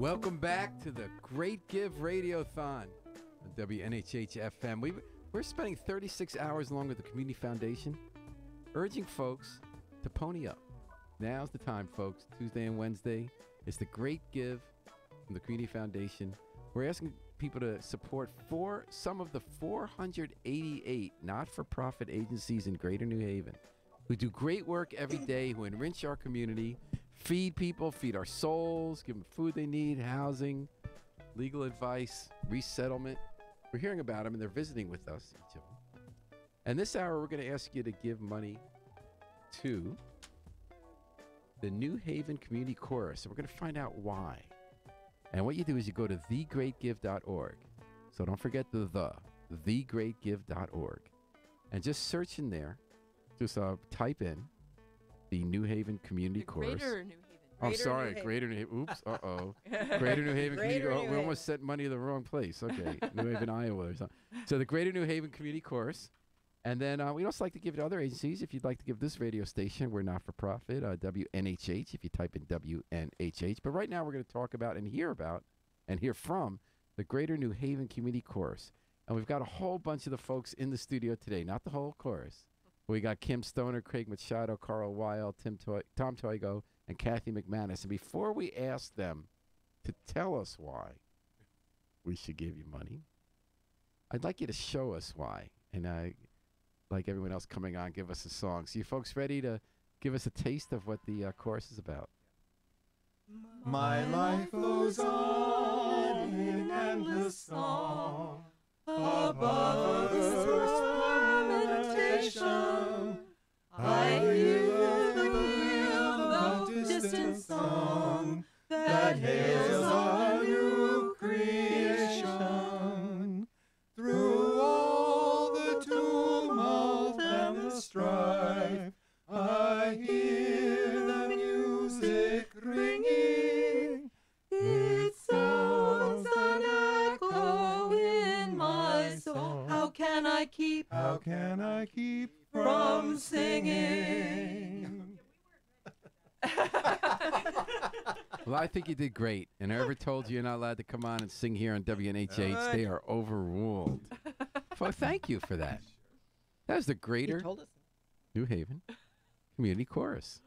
Welcome back to the Great Give Radiothon on WNHH FM. We're spending 36 hours along with the Community Foundation, urging folks to pony up. Now's the time, folks. Tuesday and Wednesday is the Great Give from the Community Foundation. We're asking people to support some of the 488 not-for-profit agencies in Greater New Haven who do great work every day, who enrich our community, feed people, feed our souls, give them food they need, housing, legal advice, resettlement. We're hearing about them, and they're visiting with us, each of them. And this hour, we're going to ask you to give money to the New Haven Community Chorus, and we're going to find out why. And what you do is you go to thegreatgive.org. So don't forget thegreatgive.org. And just search in there, just type in the New Haven Community Chorus. Greater New Haven. Oh, sorry, Greater New Haven. Oops, uh-oh. Greater New Haven Community. Oh, we almost sent money to the wrong place. Okay, New Haven, Iowa or something. So the Greater New Haven Community Chorus. And then we also like to give it to other agencies. If you'd like to give this radio station, we're not-for-profit, WNHH, if you type in WNHH. But right now we're going to talk about and hear from the Greater New Haven Community Chorus. And we've got a whole bunch of the folks in the studio today, not the whole chorus. We got Kim Stoner, Craig Machado, Carl Weil, Tom Toigo, and Kathy McManus. And before we ask them to tell us why we should give you money, I'd like you to show us why. And like everyone else coming on, give us a song. So you folks ready to give us a taste of what the chorus is about? My life goes on in endless song above earth's lamentation. I hear the distant song that hails our new creation. Through all the tumult and the strife, I hear the music ringing. It sounds an echo in my soul. How can I keep from singing? Well, I think you did great. And whoever told you you're not allowed to come on and sing here on WNHH, they are overruled. Well, thank you for that. That was the Greater New Haven Community Chorus.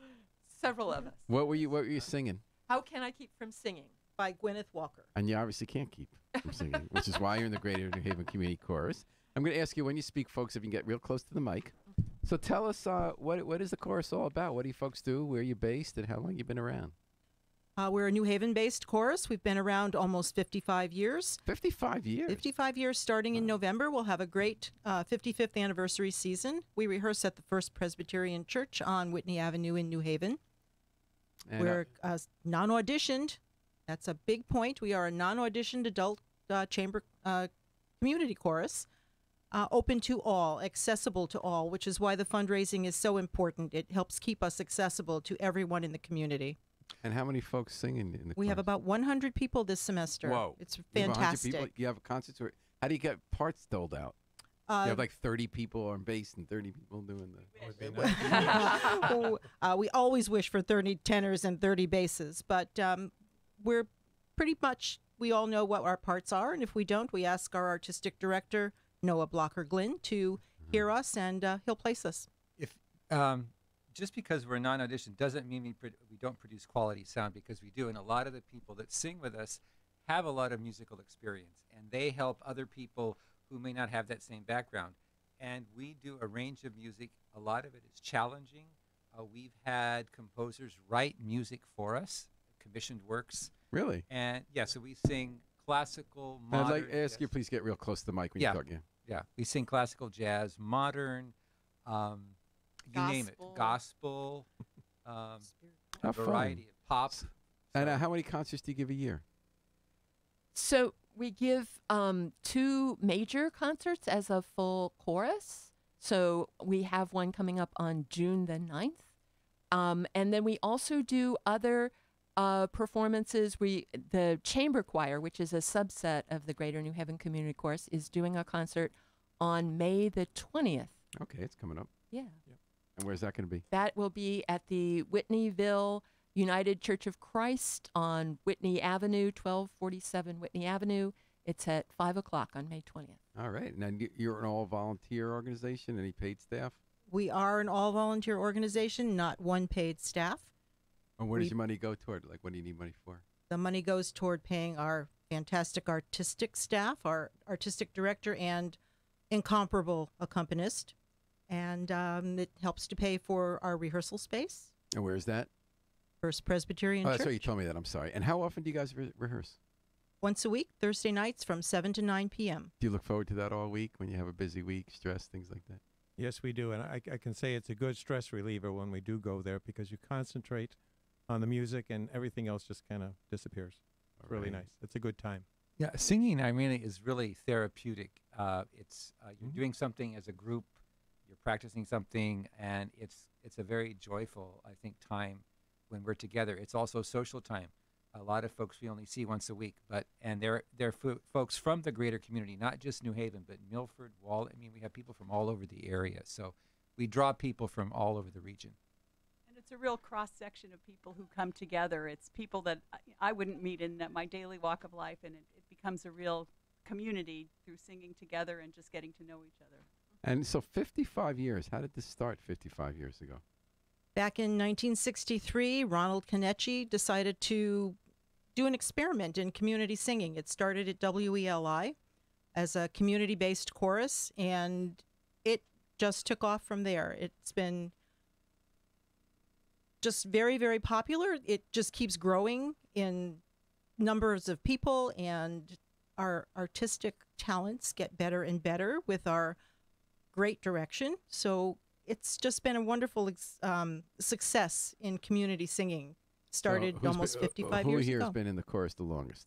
Several of us. What were you singing? How can I keep from singing? By Gwyneth Walker. And you obviously can't keep from singing, which is why you're in the Greater New Haven Community Chorus. I'm going to ask you when you speak, folks, if you can get real close to the mic. So tell us, what is the chorus all about? What do you folks do? Where are you based? And how long have you been around? We're a New Haven-based chorus. We've been around almost 55 years. 55 years? 55 years starting in November. We'll have a great 55th anniversary season. We rehearse at the First Presbyterian Church on Whitney Avenue in New Haven. And we're non-auditioned. That's a big point. We are a non-auditioned adult chamber community chorus, open to all, accessible to all, which is why the fundraising is so important. It helps keep us accessible to everyone in the community. And how many folks sing in the chorus? We have about 100 people this semester. Whoa. It's You have 100 fantastic. people? You have concerts? How do you get parts doled out? You have like 30 people on bass and 30 people doing We always wish for 30 tenors and 30 basses, but we're pretty much, we all know what our parts are, and if we don't, we ask our artistic director, Noah Blocker-Glynn, to hear us, and he'll place us. If just because we're non-audition doesn't mean we don't produce quality sound, because we do, and a lot of the people that sing with us have a lot of musical experience, and they help other people who may not have that same background. And we do a range of music. A lot of it is challenging. We've had composers write music for us, commissioned works. Really? And yeah, so we sing classical, modern. I'd like to ask you, please get real close to the mic when you talk. Yeah, we sing classical, jazz, modern, you name it, gospel, a variety of pop. And how many concerts do you give a year? So we give 2 major concerts as a full chorus. So we have one coming up on June the 9th. And then we also do other performances. The chamber choir, which is a subset of the Greater New Haven Community Chorus, is doing a concert on May the 20th. Okay, it's coming up. Yeah. And where's that going to be? That will be at the Whitneyville United Church of Christ on Whitney Avenue, 1247 Whitney Avenue. It's at 5 o'clock on May 20th. All right. Now, you're an all-volunteer organization. Any paid staff? We are an all-volunteer organization, not one paid staff. And where does your money go toward? Like, what do you need money for? The money goes toward paying our fantastic artistic staff, our artistic director, and incomparable accompanist. And it helps to pay for our rehearsal space. And where is that? First Presbyterian Church. That's right. You told me that. I'm sorry. And how often do you guys rehearse? Once a week, Thursday nights from 7 to 9 p.m. Do you look forward to that all week when you have a busy week, stress, things like that? Yes, we do. And I can say it's a good stress reliever when we do go there because you concentrate on the music and everything else just kind of disappears. It's really nice. It's a good time. Yeah, singing, I mean, is really therapeutic. It's you're doing something as a group, you're practicing something, and it's a very joyful, I think, time when we're together. It's also social time. A lot of folks we only see once a week, and they're folks from the greater community, not just New Haven, but Milford, Wall. I mean, we have people from all over the area, so we draw people from all over the region. And it's a real cross-section of people who come together. It's people that I wouldn't meet in my daily walk of life, and it becomes a real community through singing together and just getting to know each other. And so 55 years. How did this start 55 years ago? Back in 1963, Ronald Kenichi decided to do an experiment in community singing. It started at WELI as a community-based chorus, and it just took off from there. It's been just very, very popular. It just keeps growing in numbers of people, and our artistic talents get better and better with our great direction. So it's just been a wonderful success in community singing. Started almost 55 years ago. Who here has been in the chorus the longest?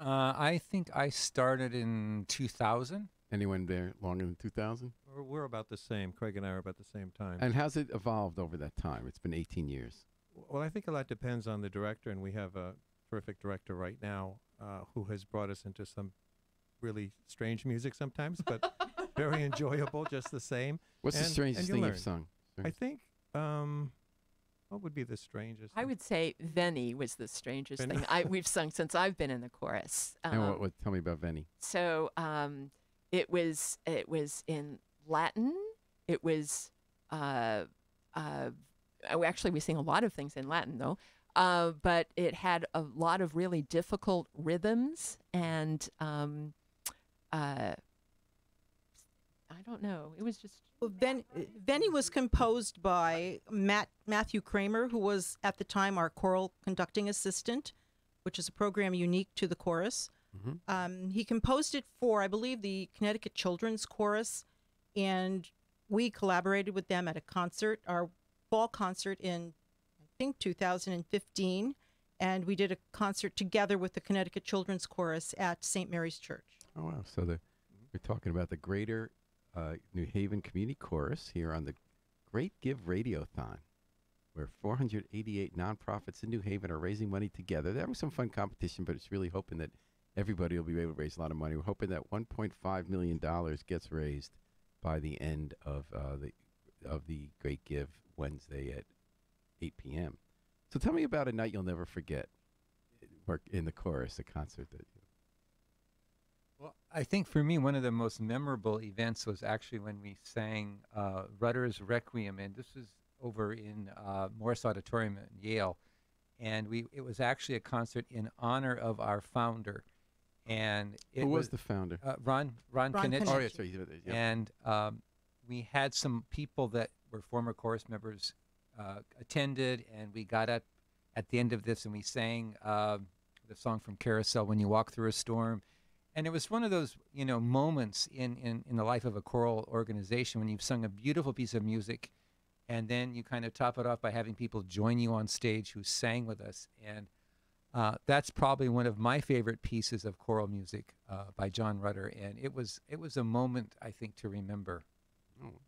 I think I started in 2000. Anyone there longer than 2000? We're about the same. Craig and I are about the same time. And how's it evolved over that time? It's been 18 years. Well, I think a lot depends on the director, and we have a terrific director right now who has brought us into some really strange music sometimes, but very enjoyable just the same. What's the strangest thing you've sung? I think, what would be the strangest? I would say Veni was the strangest thing we've sung since I've been in the chorus. And what tell me about Veni? So it was in Latin. It was actually we sing a lot of things in Latin though, but it had a lot of really difficult rhythms and I don't know. It was just. Well, Veni was composed by Matthew Kramer, who was at the time our choral conducting assistant, which is a program unique to the chorus. Mm-hmm. He composed it for, I believe, the Connecticut Children's Chorus, and we collaborated with them at a concert, our fall concert in, I think, 2015, and we did a concert together with the Connecticut Children's Chorus at St. Mary's Church. Oh, wow. So we're talking about the Greater New Haven Community Chorus here on the Great Give Radiothon, where 488 nonprofits in New Haven are raising money together. There was some fun competition, but it's really hoping that everybody will be able to raise a lot of money. We're hoping that $1.5 million gets raised by the end of the Great Give Wednesday at 8 p.m. So tell me about a night you'll never forget in the chorus, a concert that you... Well, I think for me, one of the most memorable events was actually when we sang Rudder's Requiem, and this was over in Morris Auditorium at Yale, and it was actually a concert in honor of our founder. And who was the founder? Ron Kenichi. Oh, yes, right. Yeah. And we had some people that were former chorus members attended, and we got up at the end of this and we sang the song from Carousel, When You Walk Through a Storm. And it was one of those, moments in the life of a choral organization when you've sung a beautiful piece of music, and then you kind of top it off by having people join you on stage who sang with us. And that's probably one of my favorite pieces of choral music by John Rudder, and it was a moment, I think, to remember. Oh,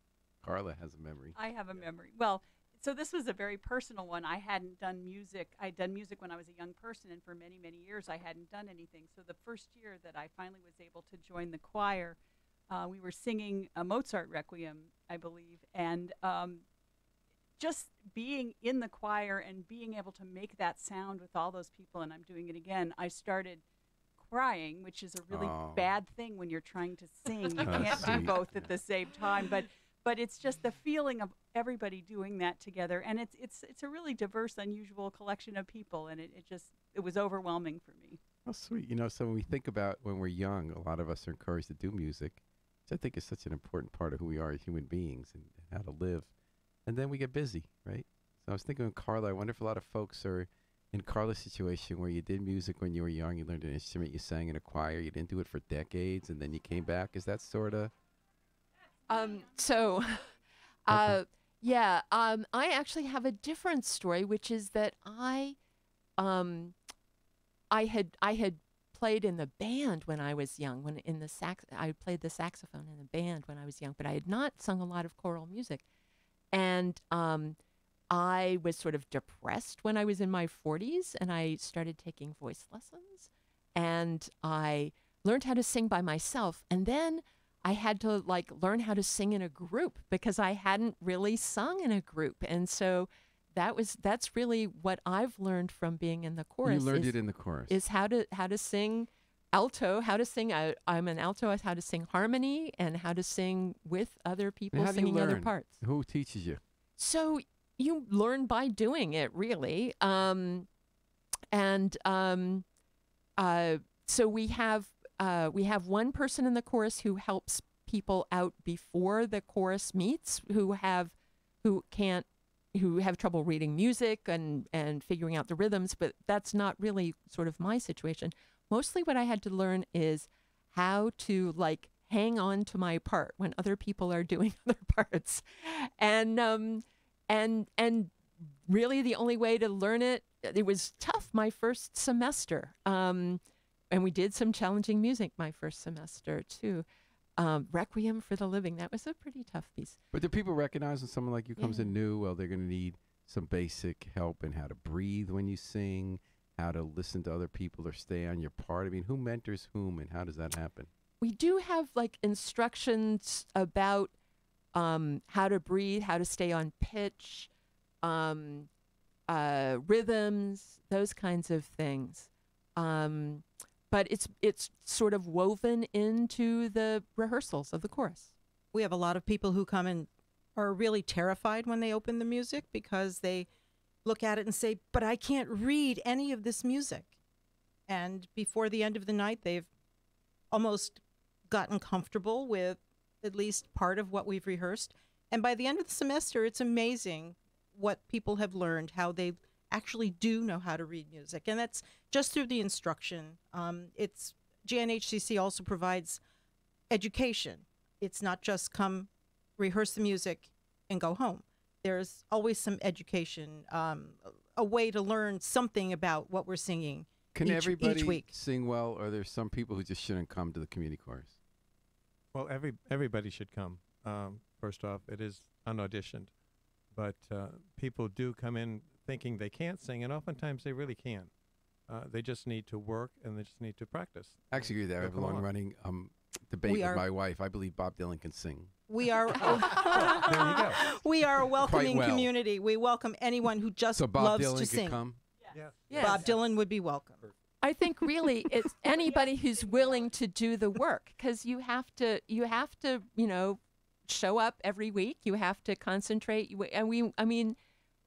Carla has a memory. I have a memory. Well, so this was a very personal one. I hadn't done music. I'd done music when I was a young person, and for many, many years I hadn't done anything. So the first year that I finally was able to join the choir, we were singing a Mozart Requiem, I believe, and just being in the choir and being able to make that sound with all those people, and I'm doing it again, I started crying, which is a really bad thing when you're trying to sing. You can't do both at the same time, but it's just the feeling of everybody doing that together, and it's a really diverse, unusual collection of people, and it was overwhelming for me. Oh, sweet. So when we think about when we're young, a lot of us are encouraged to do music, which I think is such an important part of who we are as human beings and how to live. And then we get busy, right? So I was thinking of Carla. I wonder if a lot of folks are in Carla's situation where you did music when you were young, you learned an instrument, you sang in a choir, you didn't do it for decades, and then you came back. Is that sort of? Yeah. I actually have a different story, which is that I had played in the band when I was young. I played the saxophone in the band when I was young, but I had not sung a lot of choral music, and I was sort of depressed when I was in my 40s, and I started taking voice lessons, and I learned how to sing by myself, and then I had to learn how to sing in a group because I hadn't really sung in a group. And so that's really what I've learned from being in the chorus. You learned it in the chorus. Is how to sing alto, how to sing, I'm an alto, how to sing harmony and how to sing with other people singing other parts. Who teaches you? So you learn by doing it, really. So we have one person in the chorus who helps people out before the chorus meets, who have trouble reading music and figuring out the rhythms, but that's not really sort of my situation. Mostly what I had to learn is how to hang on to my part when other people are doing other parts. And really the only way to learn it was tough my first semester. And we did some challenging music my first semester, too. Requiem for the Living, that was a pretty tough piece. But do people recognize when someone like you comes in new, well, they're going to need some basic help in how to breathe when you sing, how to listen to other people or stay on your part? I mean, who mentors whom and how does that happen? We do have instructions about how to breathe, how to stay on pitch, rhythms, those kinds of things. But it's sort of woven into the rehearsals of the chorus. We have a lot of people who come and are really terrified when they open the music because they look at it and say, but I can't read any of this music. And before the end of the night, they've almost gotten comfortable with at least part of what we've rehearsed. And by the end of the semester, it's amazing what people have learned, how they actually do know how to read music. And that's just through the instruction. GNHCC also provides education. It's not just come rehearse the music and go home. There's always some education, a way to learn something about what we're singing. Can everybody each week sing well, or there's some people who just shouldn't come to the community chorus? Well, everybody should come. First off, it is unauditioned, but people do come in thinking they can't sing, and oftentimes they really can. They just need to work, and they just need to practice. Actually, agree with that. I have a long-running debate with my wife. I believe Bob Dylan can sing. We are There you go. we are a welcoming well. community. We welcome anyone who just So Bob loves Dylan to could sing. come? Yeah. Yes. Bob Dylan would be welcome. I think really it's anybody who's willing to do the work, because you have to show up every week. You have to concentrate.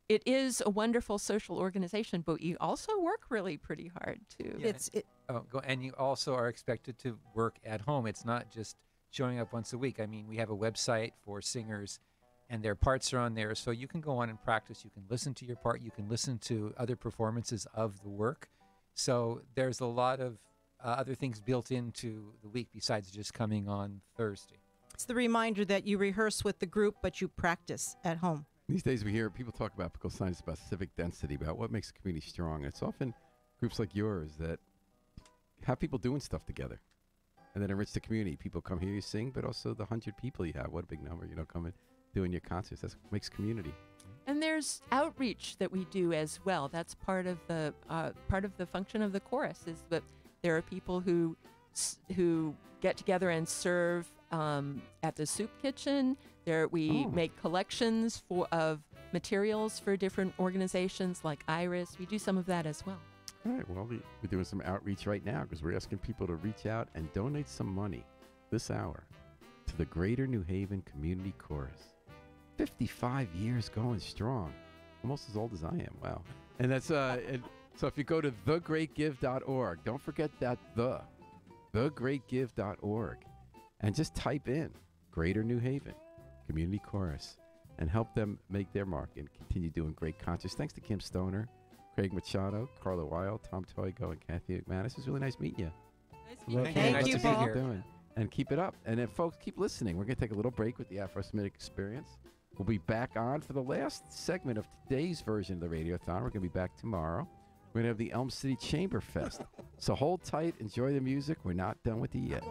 It is a wonderful social organization, but you also work really pretty hard too. Yeah. And you also are expected to work at home. It's not just showing up once a week. I mean, we have a website for singers, and their parts are on there, so you can go on and practice. You can listen to your part. You can listen to other performances of the work. So there's a lot of other things built into the week besides just coming on Thursday. It's the reminder that you rehearse with the group, but you practice at home. These days we hear people talk about political science, about civic density, about what makes a community strong. It's often groups like yours that have people doing stuff together and then enrich the community. People come hear you sing, but also the 100 people you have. What a big number, coming doing your concerts. That makes community. And there's outreach that we do as well. That's part of the function of the chorus, is that there are people who get together and serve at the soup kitchen. We make collections of materials for different organizations like Iris. We do some of that as well. All right, well, we're doing some outreach right now because we're asking people to reach out and donate some money this hour to the Greater New Haven Community Chorus. 55 years going strong. Almost as old as I am. Wow. And that's so if you go to thegreatgive.org, don't forget that thegreatgive.org, and just type in Greater New Haven Community Chorus and help them make their mark and continue doing great concerts. Thanks to Kim Stoner, Craig Machado, Carla Weil, Tom Toigo, and Kathy McManus. It was really nice meeting you. Nice Thank Nice you, to be Paul. here. Doing. And keep it up. And then, folks, keep listening. We're going to take a little break with the Afro-Semitic Experience. We'll be back on for the last segment of today's version of the Radiothon. We're going to be back tomorrow. We're going to have the Elm City Chamber Fest. So hold tight. Enjoy the music. We're not done with you yet.